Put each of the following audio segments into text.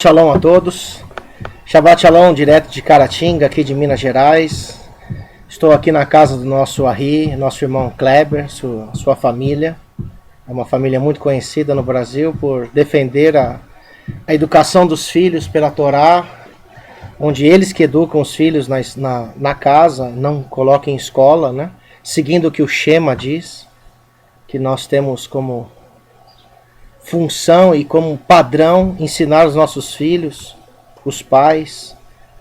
Shalom a todos. Shabbat Shalom, direto de Caratinga, aqui de Minas Gerais. Estou aqui na casa do nosso Ari, nosso irmão Kleber, sua família. É uma família muito conhecida no Brasil por defender a educação dos filhos pela Torá, onde eles que educam os filhos na casa, não colocam em escola, né? Seguindo o que o Shema diz, que nós temos como função e como padrão ensinar os nossos filhos, os pais,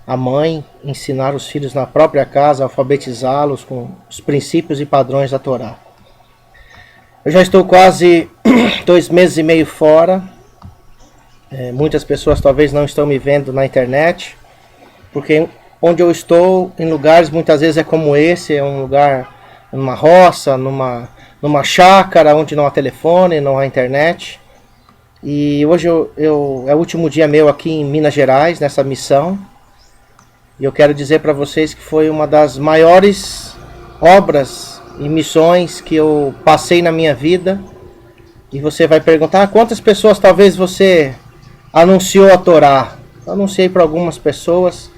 a mãe, ensinar os filhos na própria casa, alfabetizá-los com os princípios e padrões da Torá. Eu já estou quase 2 meses e meio fora. Muitas pessoas talvez não estão me vendo na internet, porque onde eu estou, em lugares muitas vezes é como esse, é um lugar, numa roça, numa chácara, onde não há telefone, não há internet. E hoje é o último dia meu aqui em Minas Gerais, nessa missão. E eu quero dizer para vocês que foi uma das maiores obras e missões que eu passei na minha vida. E você vai perguntar, quantas pessoas talvez você anunciou a Torá? Eu anunciei para algumas pessoas,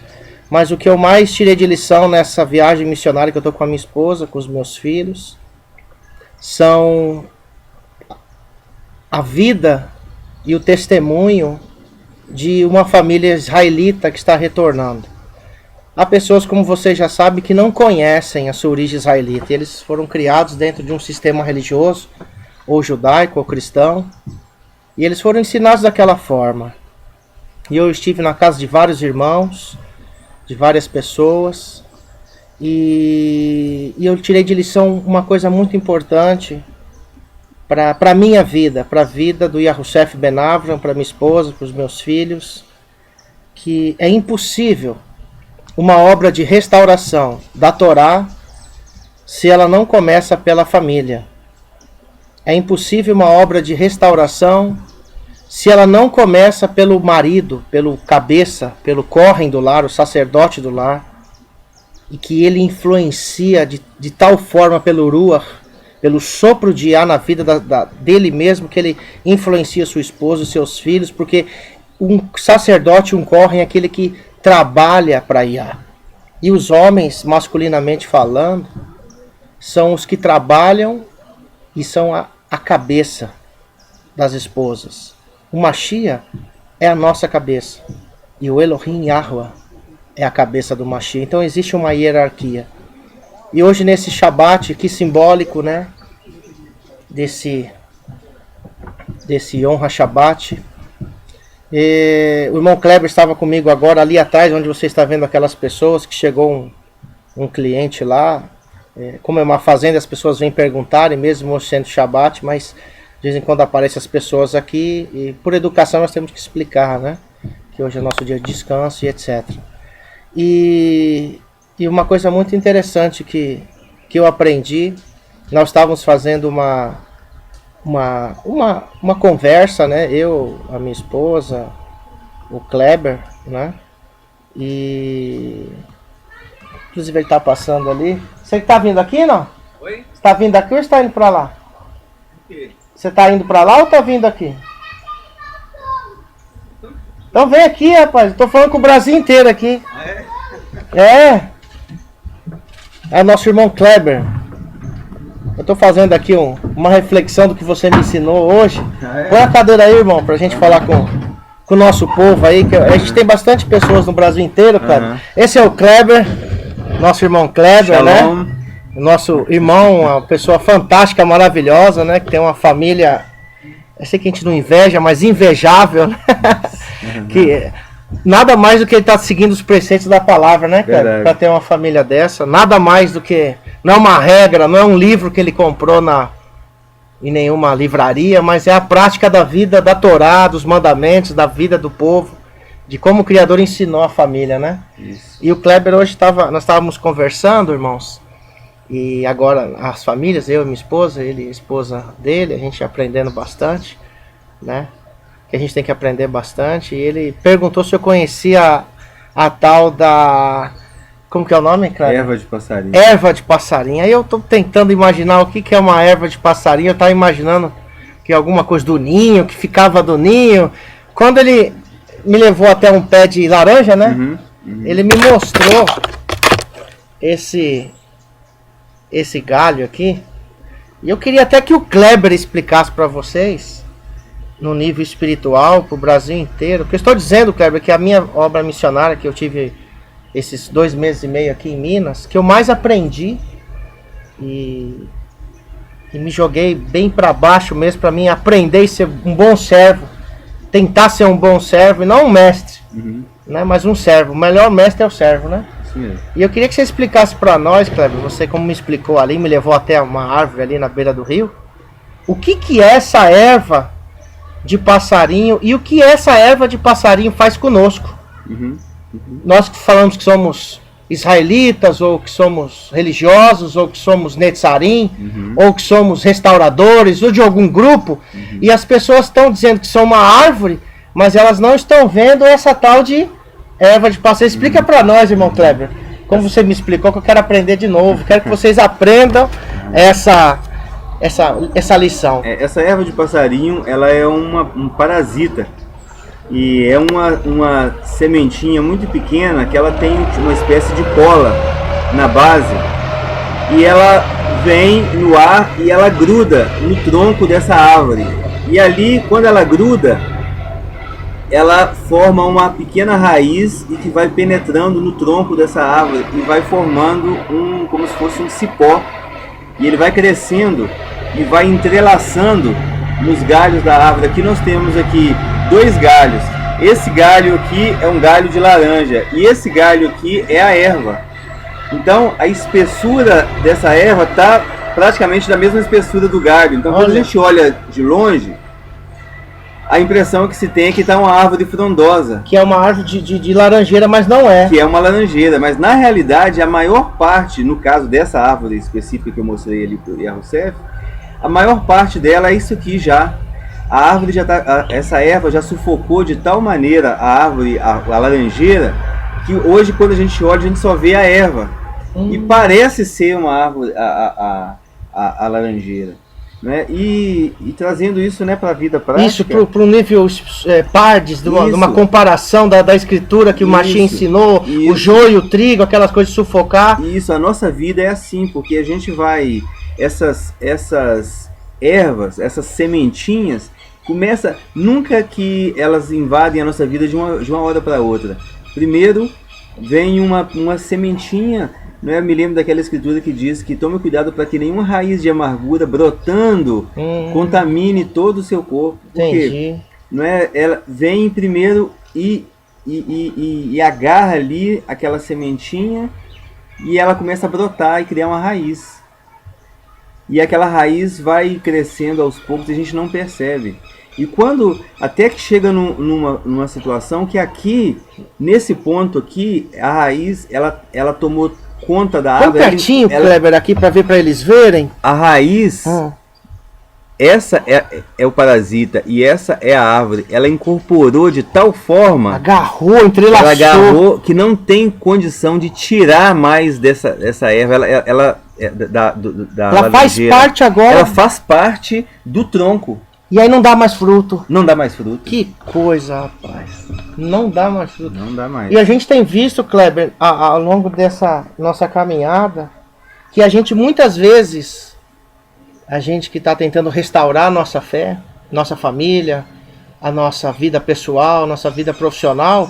mas o que eu mais tirei de lição nessa viagem missionária que eu estou com a minha esposa, com os meus filhos, são a vida e o testemunho de uma família israelita que está retornando. Há pessoas, como você já sabe, que não conhecem a sua origem israelita. Eles foram criados dentro de um sistema religioso, ou judaico, ou cristão, e eles foram ensinados daquela forma. E eu estive na casa de vários irmãos, de várias pessoas, e eu tirei de lição uma coisa muito importante para a minha vida, para a vida do Yahusef Ben Avram, para minha esposa, para os meus filhos, que é impossível uma obra de restauração da Torá se ela não começa pela família. É impossível uma obra de restauração se ela não começa pelo marido, pelo cabeça, pelo Kohen do lar, o sacerdote do lar, e que ele influencia de tal forma pelo Ruach, pelo sopro de Yah na vida dele mesmo, que ele influencia sua esposa e seus filhos, porque um sacerdote, um Kohen, é aquele que trabalha para Yah. E os homens, masculinamente falando, são os que trabalham e são a cabeça das esposas. O Mashiach é a nossa cabeça, e o Elohim Yahuwah é a cabeça do Mashiach. Então existe uma hierarquia. E hoje nesse Shabat, que simbólico, né? Desse Yom HaShabbat. O irmão Kleber estava comigo agora ali atrás, onde você está vendo aquelas pessoas, que chegou um cliente lá. Como é uma fazenda, as pessoas vêm perguntarem, mesmo sendo Shabat, mas de vez em quando aparecem as pessoas aqui, e por educação nós temos que explicar, né? Que hoje é nosso dia de descanso e etc. E uma coisa muito interessante que eu aprendi, nós estávamos fazendo uma conversa, né? Eu, a minha esposa, o Kleber, né? E inclusive ele está passando ali. Você está vindo aqui, não? Oi? Você está vindo aqui ou está indo para lá? O quê? Você está indo para lá ou está vindo aqui? Então vem aqui, rapaz. Estou falando com o Brasil inteiro aqui. Ah, é? É nosso irmão Kleber. Eu estou fazendo aqui uma reflexão do que você me ensinou hoje. Põe a cadeira aí, irmão, pra gente falar com o nosso povo aí. Que a gente tem bastante pessoas no Brasil inteiro, Kleber. Esse é o Kleber, nosso irmão Kleber, Shalom. né? Nosso irmão, uma pessoa fantástica, maravilhosa, né? Que tem uma família, eu sei que a gente não inveja, mas invejável, né? Que nada mais do que ele estar seguindo os preceitos da palavra, né, cara? Para ter uma família dessa. Nada mais do que... Não é uma regra, não é um livro que ele comprou em nenhuma livraria, mas é a prática da vida, da Torá, dos mandamentos, da vida do povo, de como o Criador ensinou a família, né? Isso. E o Kleber hoje nós estávamos conversando, irmãos, e agora as famílias, eu e minha esposa, ele e a esposa dele, a gente aprendendo bastante, né? Que a gente tem que aprender bastante. E ele perguntou se eu conhecia a tal da... Como que é o nome, cara? Erva de passarinho. Erva de passarinho. Aí eu tô tentando imaginar o que é uma erva de passarinho. Eu tava imaginando que é alguma coisa do ninho, que ficava do ninho. Quando ele me levou até um pé de laranja, né? Ele me mostrou esse galho aqui. E eu queria até que o Kleber explicasse para vocês, no nível espiritual, para o Brasil inteiro. Porque eu estou dizendo, Kleber, que a minha obra missionária, que eu tive esses 2 meses e meio aqui em Minas, que eu mais aprendi e me joguei bem para baixo mesmo, para mim aprender a ser um bom servo, tentar ser um bom servo e não um mestre, né? Mas um servo. O melhor mestre é o servo, né? E eu queria que você explicasse para nós, Kleber, você como me explicou ali, me levou até uma árvore ali na beira do rio, o que é essa erva de passarinho e o que essa erva de passarinho faz conosco. Nós que falamos que somos israelitas, ou que somos religiosos, ou que somos netzarim, ou que somos restauradores, ou de algum grupo, e as pessoas estão dizendo que são uma árvore, mas elas não estão vendo essa tal de erva de passarinho. Explica para nós, irmão Kleber, como você me explicou, que eu quero aprender de novo, quero que vocês aprendam essa lição. Essa erva de passarinho, ela é um parasita. E é uma sementinha muito pequena que ela tem uma espécie de cola na base. E ela vem no ar e ela gruda no tronco dessa árvore. E ali, quando ela gruda, ela forma uma pequena raiz e que vai penetrando no tronco dessa árvore e vai formando como se fosse um cipó. E ele vai crescendo e vai entrelaçando nos galhos da árvore. Aqui nós temos 2 galhos. Esse galho aqui é um galho de laranja e esse galho aqui é a erva. Então a espessura dessa erva está praticamente da mesma espessura do galho. Então quando a gente olha de longe, a impressão que se tem é que está uma árvore frondosa. Que é uma árvore de laranjeira, mas não é. Que é uma laranjeira, mas na realidade a maior parte, no caso dessa árvore específica que eu mostrei ali para o Yahussef, a maior parte dela é isso aqui já. A árvore já tá, essa erva já sufocou de tal maneira a árvore, a laranjeira, que hoje quando a gente olha a gente só vê a erva. E parece ser uma árvore, a laranjeira. Né? E trazendo isso, né, para a vida prática. Isso para o nível pardes, de uma comparação da escritura que o Machia ensinou, o joio, o trigo, aquelas coisas de sufocar. Isso, a nossa vida é assim, porque a gente vai, essas ervas, essas sementinhas, começa, nunca que elas invadem a nossa vida de uma hora para outra. Primeiro vem uma sementinha. Não é? Me lembro daquela escritura que diz que tome cuidado para que nenhuma raiz de amargura brotando contamine todo o seu corpo. Porque não é? Ela vem primeiro e agarra ali aquela sementinha e ela começa a brotar e criar uma raiz. E aquela raiz vai crescendo aos poucos e a gente não percebe. E quando, até que chega numa situação que aqui, nesse ponto aqui, a raiz, ela tomou conta da árvore. Põe pertinho, Kleber, aqui para ver, para eles verem. A raiz, essa é o parasita e essa é a árvore. Ela incorporou de tal forma, agarrou, entrelaçou, ela agarrou que não tem condição de tirar mais dessa erva. Ela faz parte agora. Ela faz parte do tronco. E aí não dá mais fruto. Não dá mais fruto. Que coisa, rapaz. Não dá mais fruto. Não dá mais. E a gente tem visto, Kleber, ao longo dessa nossa caminhada, que a gente muitas vezes, a gente que está tentando restaurar a nossa fé, nossa família, a nossa vida pessoal, nossa vida profissional,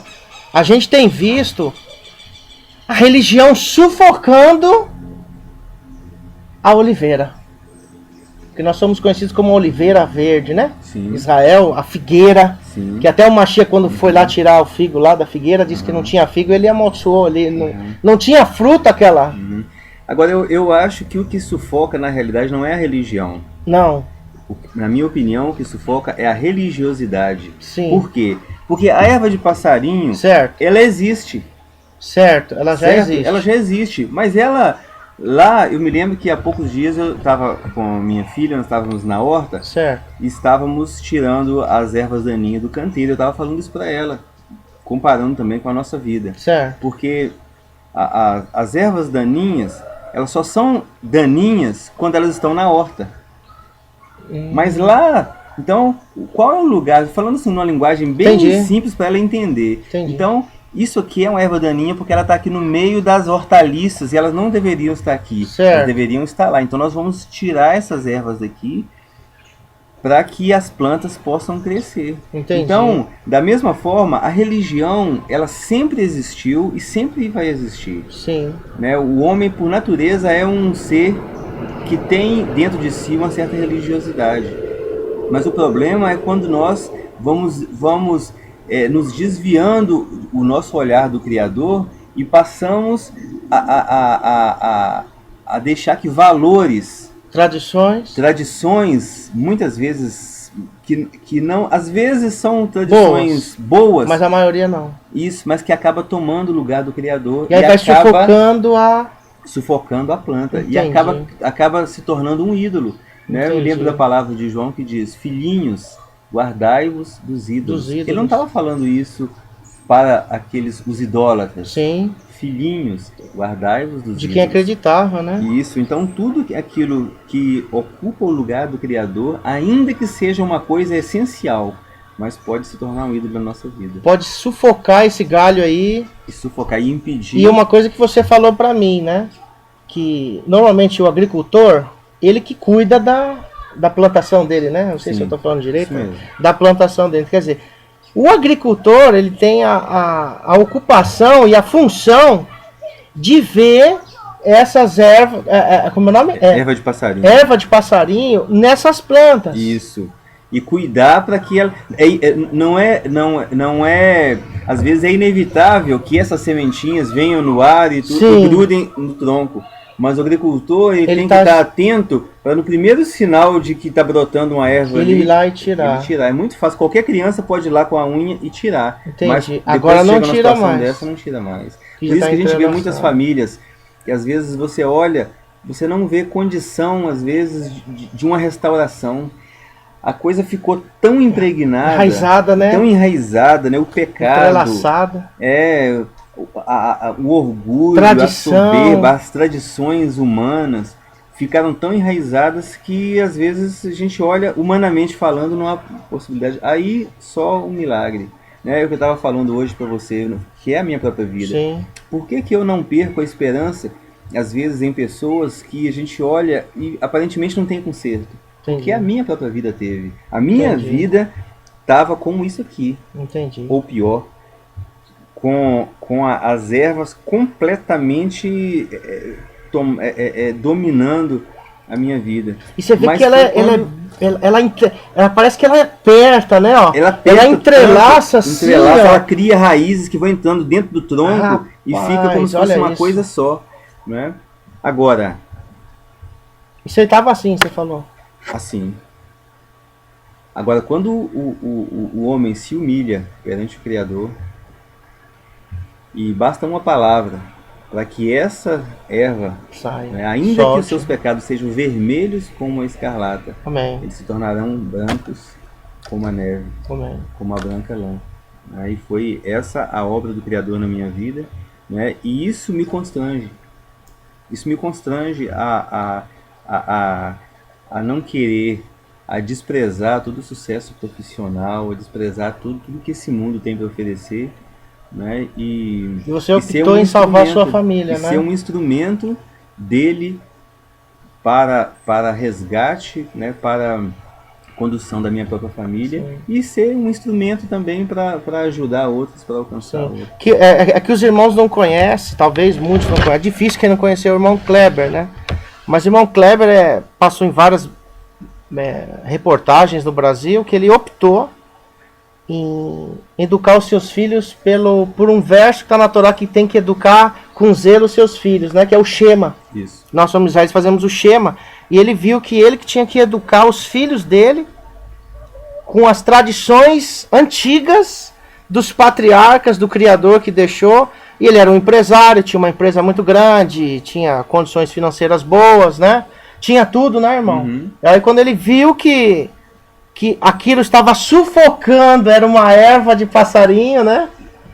a gente tem visto a religião sufocando a oliveira. Porque nós somos conhecidos como oliveira verde, né? Sim. Israel, a figueira. Sim. Que até o Machia, quando foi lá tirar o figo lá da figueira, disse que não tinha figo, ele amaldiçoou ali. Não tinha fruta aquela. Agora, eu acho que o que sufoca, na realidade, não é a religião. Não. Na minha opinião, o que sufoca é a religiosidade. Sim. Por quê? Porque a erva de passarinho, certo, ela existe. Certo, ela já existe. Ela já existe, mas ela... Lá, eu me lembro que há poucos dias eu estava com a minha filha, nós estávamos na horta, certo, e estávamos tirando as ervas daninhas do canteiro. Eu estava falando isso para ela, comparando também com a nossa vida. Certo. Porque as ervas daninhas, elas só são daninhas quando elas estão na horta. Mas lá Então, qual é o lugar? Falando assim numa linguagem bem Entendi. simples para ela entender. Entendi. Então, isso aqui é uma erva daninha porque ela está aqui no meio das hortaliças e elas não deveriam estar aqui. Certo. Elas deveriam estar lá. Então, nós vamos tirar essas ervas daqui para que as plantas possam crescer. Entendi. Então, da mesma forma, a religião, ela sempre existiu e sempre vai existir. Sim. Né? O homem, por natureza, é um ser que tem dentro de si uma certa religiosidade. Mas o problema é quando nós vamos nos desviando o nosso olhar do Criador e passamos a deixar que valores, tradições, muitas vezes que não, às vezes são tradições boas, mas a maioria não. Isso, mas que acaba tomando o lugar do Criador e aí vai sufocando a planta. Entendi. E acaba se tornando um ídolo. Né? Eu lembro da palavra de João que diz: filhinhos, guardai-vos dos ídolos. Ele não estava falando isso para os idólatras. Sim. Filhinhos, guardai-vos dos ídolos. De quem acreditava, né? Isso, então tudo aquilo que ocupa o lugar do Criador, ainda que seja uma coisa essencial, mas pode se tornar um ídolo na nossa vida. Pode sufocar esse galho aí. E sufocar e impedir. E uma coisa que você falou pra mim, né? Que normalmente o agricultor, ele que cuida da plantação dele, né? Não sei se eu tô falando direito. Né? Da plantação dele. Quer dizer, o agricultor, ele tem a ocupação e a função de ver essas ervas... como é o nome? Erva de passarinho. Erva de passarinho nessas plantas. Isso. E cuidar para que ela... Não é... Às vezes é inevitável que essas sementinhas venham no ar e grudem no tronco. Mas o agricultor ele tem que estar atento para no primeiro sinal de que está brotando uma erva ele ir lá e tirar. É muito fácil. Qualquer criança pode ir lá com a unha e tirar. Entendi. Mas agora não tira mais. Dessa, não tira mais. Por isso que a gente vê muitas famílias que às vezes você olha, você não vê condição às vezes de uma restauração. A coisa ficou tão impregnada, enraizada, né? Tão enraizada, né? O pecado, entrelaçada. O orgulho, tradição. A soberba, as tradições humanas ficaram tão enraizadas que às vezes a gente olha, humanamente falando, numa possibilidade. Aí só um milagre. Né? É o que eu estava falando hoje para você, que é a minha própria vida. Sim. Por que eu não perco a esperança, às vezes, em pessoas que a gente olha e aparentemente não tem conserto? Entendi. Porque a minha própria vida teve. A minha vida estava como isso aqui. Entendi. Ou pior. Com as ervas completamente dominando a minha vida. E você vê que ela parece que ela aperta, né? Ó. Ela entrelaça assim. Ela cria raízes que vão entrando dentro do tronco e fica como se fosse uma coisa só. Né? Agora... E você estava assim, você falou. Assim. Agora, quando o homem se humilha perante o Criador, e basta uma palavra para que essa erva, ainda que os seus pecados sejam vermelhos como a escarlata, Amém. Eles se tornarão brancos como a neve, Amém. Como a branca lã. Aí foi essa a obra do Criador na minha vida, né? E isso me constrange. Isso me constrange a não querer, a desprezar todo o sucesso profissional, a desprezar tudo que esse mundo tem para oferecer, né? E você optou em salvar sua família, né? Ser um instrumento dele para resgate, né? Para condução da minha própria família. Sim. E ser um instrumento também para ajudar outros, para alcançar outros. Que os irmãos não conhecem, talvez muitos não conhecem. É difícil quem não conhecer o irmão Kleber, né? Mas o irmão Kleber passou em várias reportagens no Brasil que ele optou em educar os seus filhos por um verso que está na Torá, que tem que educar com zelo os seus filhos, né? Que é o Shema. Isso. Nós somos Israel, fazemos o Shema. E ele viu que ele que tinha que educar os filhos dele com as tradições antigas dos patriarcas, do Criador que deixou. E ele era um empresário, tinha uma empresa muito grande, tinha condições financeiras boas, né? Tinha tudo, né, irmão? Uhum. Aí quando ele viu que aquilo estava sufocando, era uma erva de passarinho, né?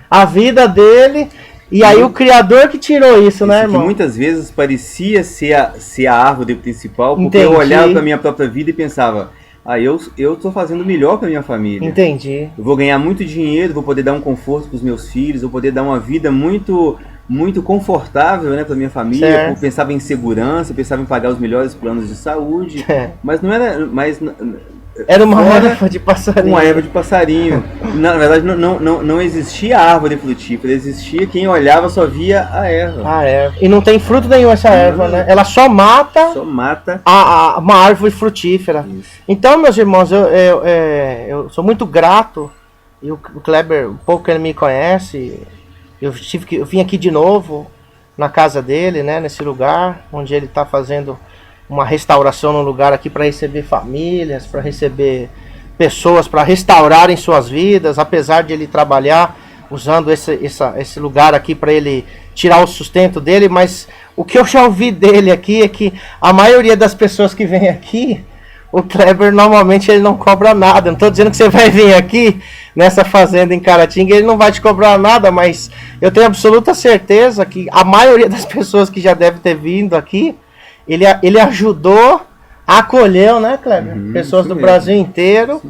A vida dele. E aí o Criador que tirou isso, né, irmão? Que muitas vezes parecia ser a árvore principal, porque eu olhava para a minha própria vida e pensava, aí eu tô fazendo melhor para minha família. Entendi. Eu vou ganhar muito dinheiro, vou poder dar um conforto para os meus filhos, vou poder dar uma vida muito confortável, né, para minha família. Certo. Eu pensava em segurança, eu pensava em pagar os melhores planos de saúde, mas não era, Era uma fora erva de passarinho. uma erva de passarinho. Na verdade, não existia árvore frutífera, existia quem olhava só via a erva. A erva. E não tem fruto nenhum essa erva, né? Ela só mata uma árvore frutífera. Isso. Então, meus irmãos, eu sou muito grato. E o Kleber, um pouco que ele me conhece, eu vim aqui de novo na casa dele, né? Nesse lugar onde ele está fazendo uma restauração no lugar aqui para receber famílias, para receber pessoas, para restaurarem suas vidas, apesar de ele trabalhar usando esse lugar aqui para ele tirar o sustento dele, mas o que eu já ouvi dele aqui é que a maioria das pessoas que vem aqui, o Kleber normalmente ele não cobra nada. Não estou dizendo que você vai vir aqui nessa fazenda em Caratinga, ele não vai te cobrar nada, mas eu tenho absoluta certeza que a maioria das pessoas que já deve ter vindo aqui, ele ajudou, acolheu, né, Kleber? Pessoas do Brasil inteiro,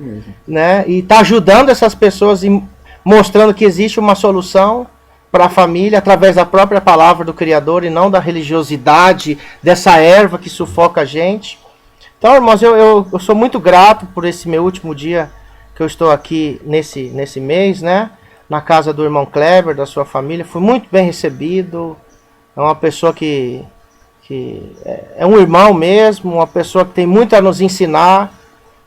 né? E está ajudando essas pessoas e mostrando que existe uma solução para a família através da própria palavra do Criador e não da religiosidade dessa erva que sufoca a gente. Então, irmãos, eu sou muito grato por esse meu último dia que eu estou aqui nesse mês, né? Na casa do irmão Kleber, da sua família. Fui muito bem recebido. É uma pessoa que é um irmão mesmo, uma pessoa que tem muito a nos ensinar,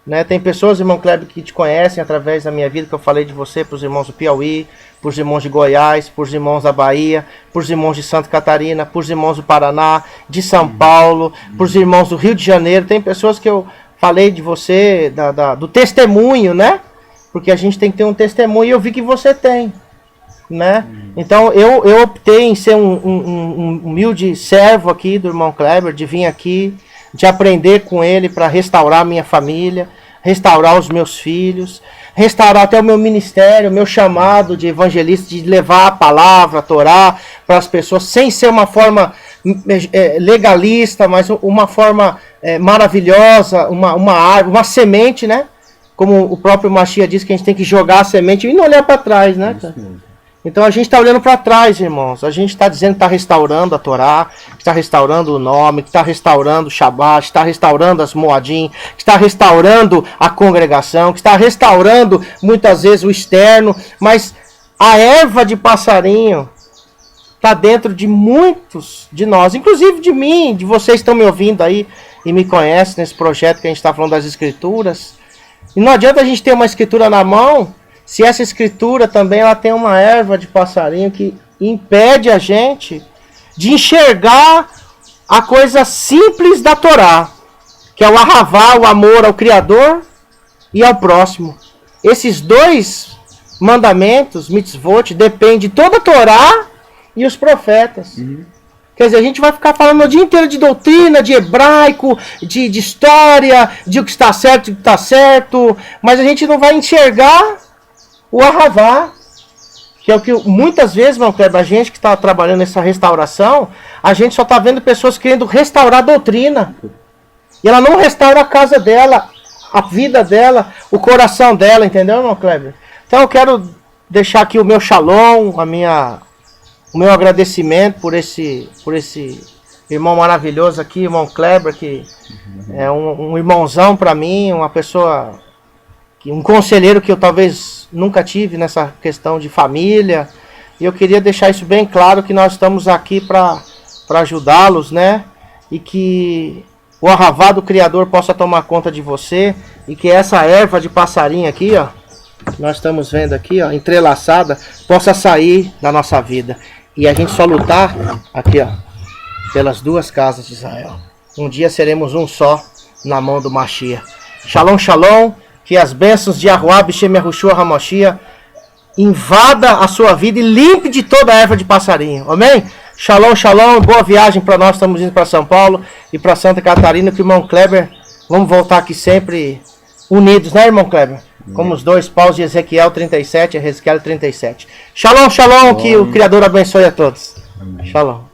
né? Tem pessoas, irmão Kleber, que te conhecem através da minha vida, que eu falei de você, para os irmãos do Piauí, para os irmãos de Goiás, para os irmãos da Bahia, para os irmãos de Santa Catarina, para os irmãos do Paraná, de São Paulo, para os irmãos do Rio de Janeiro. Tem pessoas que eu falei de você, do testemunho, né? Porque a gente tem que ter um testemunho e eu vi que você tem, né? Então eu optei em ser um humilde servo aqui do irmão Kleber, de vir aqui, de aprender com ele para restaurar minha família, restaurar os meus filhos, restaurar até o meu ministério, o meu chamado de evangelista, de levar a palavra, a Torá para as pessoas, sem ser uma forma legalista, mas uma forma maravilhosa, uma semente, né? Como o próprio Mashiach diz, que a gente tem que jogar a semente e não olhar para trás, né? Então a gente está olhando para trás, irmãos. A gente está dizendo que está restaurando a Torá, que está restaurando o nome, que está restaurando o Shabat, que está restaurando as Moadim, que está restaurando a congregação, que está restaurando muitas vezes o externo. Mas a erva de passarinho está dentro de muitos de nós, inclusive de mim, de vocês que estão me ouvindo aí e me conhecem nesse projeto que a gente está falando das Escrituras. E não adianta a gente ter uma escritura na mão, se essa escritura também ela tem uma erva de passarinho que impede a gente de enxergar a coisa simples da Torá, que é o ahavá, o amor ao Criador e ao próximo. Esses dois mandamentos, mitzvot, dependem de toda a Torá e os profetas. Quer dizer, a gente vai ficar falando o dia inteiro de doutrina, de hebraico, de história, de o que está certo e o que está certo, mas a gente não vai enxergar o ahavá, que é o que muitas vezes, irmão Kleber, a gente que está trabalhando nessa restauração, a gente só está vendo pessoas querendo restaurar a doutrina. E ela não restaura a casa dela, a vida dela, o coração dela, entendeu, irmão Kleber? Então eu quero deixar aqui o meu shalom, o meu agradecimento por esse irmão maravilhoso aqui, irmão Kleber, que é um irmãozão para mim, uma pessoa, um conselheiro que eu talvez nunca tive nessa questão de família. E eu queria deixar isso bem claro, que nós estamos aqui para ajudá-los, né? E que o ahavá do Criador possa tomar conta de você, e que essa erva de passarinho aqui, ó, que nós estamos vendo aqui, ó, entrelaçada, possa sair da nossa vida. E a gente só lutar aqui, ó, pelas duas casas de Israel. Um dia seremos um só na mão do Mashiach. Shalom, shalom. Que as bênçãos de Yahuwah B'Shem Yahushua HaMashiach invada a sua vida e limpe de toda a erva de passarinho. Amém? Shalom, shalom. Boa viagem para nós. Estamos indo para São Paulo e para Santa Catarina. Que o irmão Kleber, vamos voltar aqui sempre unidos, né, irmão Kleber? Como os dois paus de Ezequiel 37 e Ezequiel 37. Shalom, shalom. Que o Criador abençoe a todos. Amém. Shalom.